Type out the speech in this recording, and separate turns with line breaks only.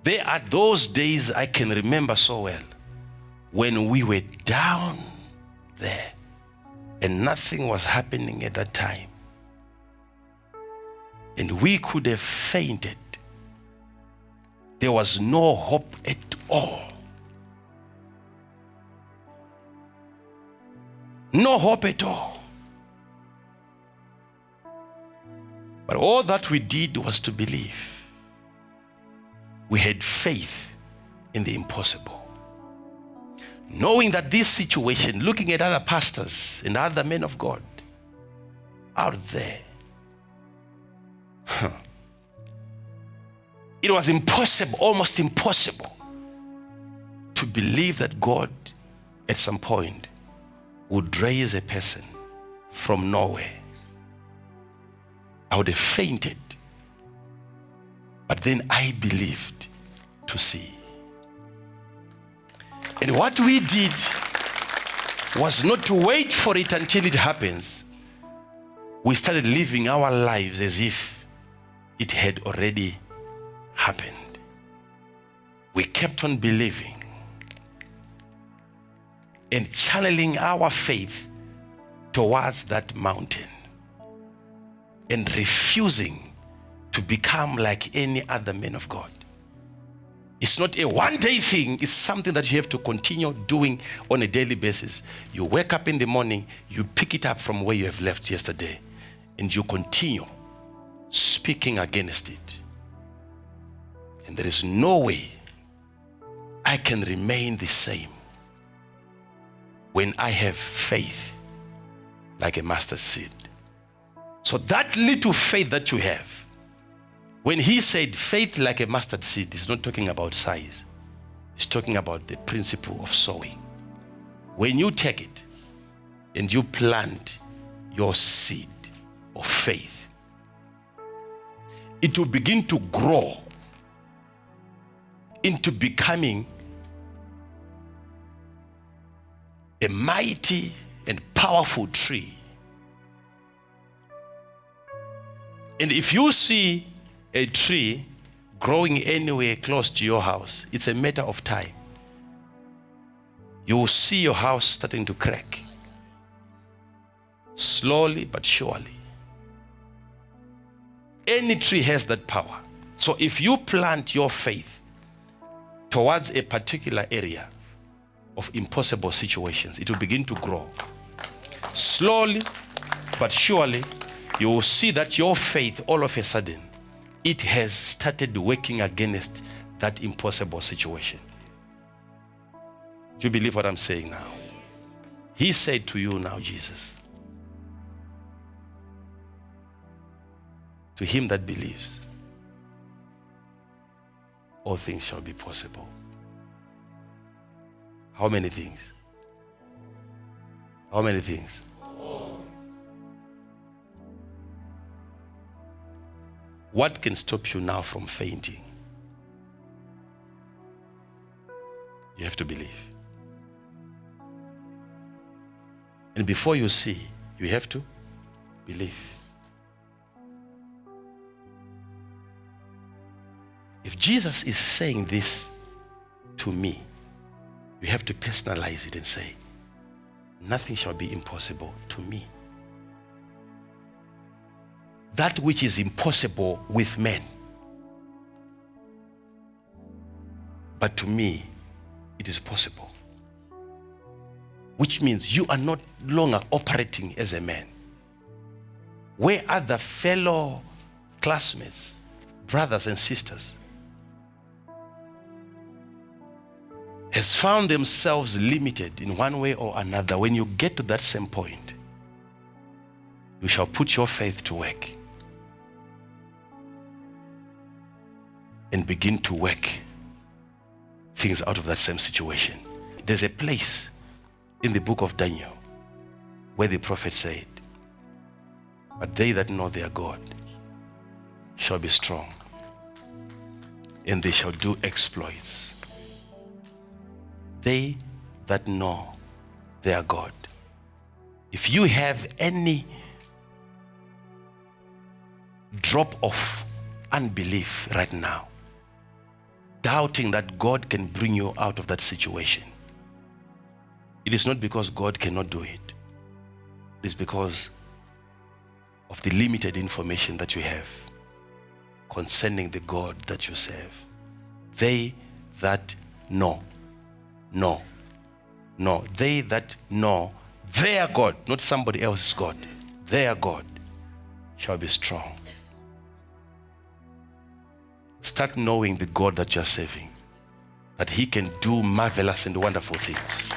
There are those days I can remember so well when we were down there and nothing was happening at that time. And we could have fainted. There was no hope at all. No hope at all. But all that we did was to believe. We had faith in the impossible. Knowing that this situation, looking at other pastors and other men of God out there, it was impossible, almost impossible, to believe that God at some point would raise a person from nowhere. I would have fainted. But then I believed to see. And what we did was not to wait for it until it happens. We started living our lives as if it had already happened. We kept on believing and channeling our faith towards that mountain and refusing to become like any other man of God. It's not a one-day thing. It's something that you have to continue doing on a daily basis. You wake up in the morning, you pick it up from where you have left yesterday, and you continue speaking against it. And there is no way I can remain the same when I have faith like a mustard seed. So that little faith that you have, when he said faith like a mustard seed, he's not talking about size. He's talking about the principle of sowing. When you take it and you plant your seed of faith, it will begin to grow into becoming a mighty and powerful tree. And if you see a tree growing anywhere close to your house, it's a matter of time. You will see your house starting to crack. Slowly but surely. Any tree has that power. So if you plant your faith towards a particular area of impossible situations, it will begin to grow. Slowly but surely, you will see that your faith, all of a sudden, it has started working against that impossible situation. Do you believe what I'm saying now? He said to you now, Jesus, to him that believes, all things shall be possible. How many things? How many things? What can stop you now from fainting? You have to believe. And before you see, you have to believe. If Jesus is saying this to me, you have to personalize it and say, nothing shall be impossible to me. That which is impossible with men, but to me, it is possible. Which means you are not longer operating as a man. Where other fellow classmates, brothers and sisters, has found themselves limited in one way or another, when you get to that same point, you shall put your faith to work and begin to work things out of that same situation. There's a place in the book of Daniel where the prophet said, but they that know their God shall be strong, and they shall do exploits. They that know their God. If you have any drop of unbelief right now, doubting that God can bring you out of that situation, it is not because God cannot do it. It is because of the limited information that you have concerning the God that you serve. They that know. They that know their God, not somebody else's God, their God shall be strong. Start knowing the God that you're serving, that he can do marvelous and wonderful things.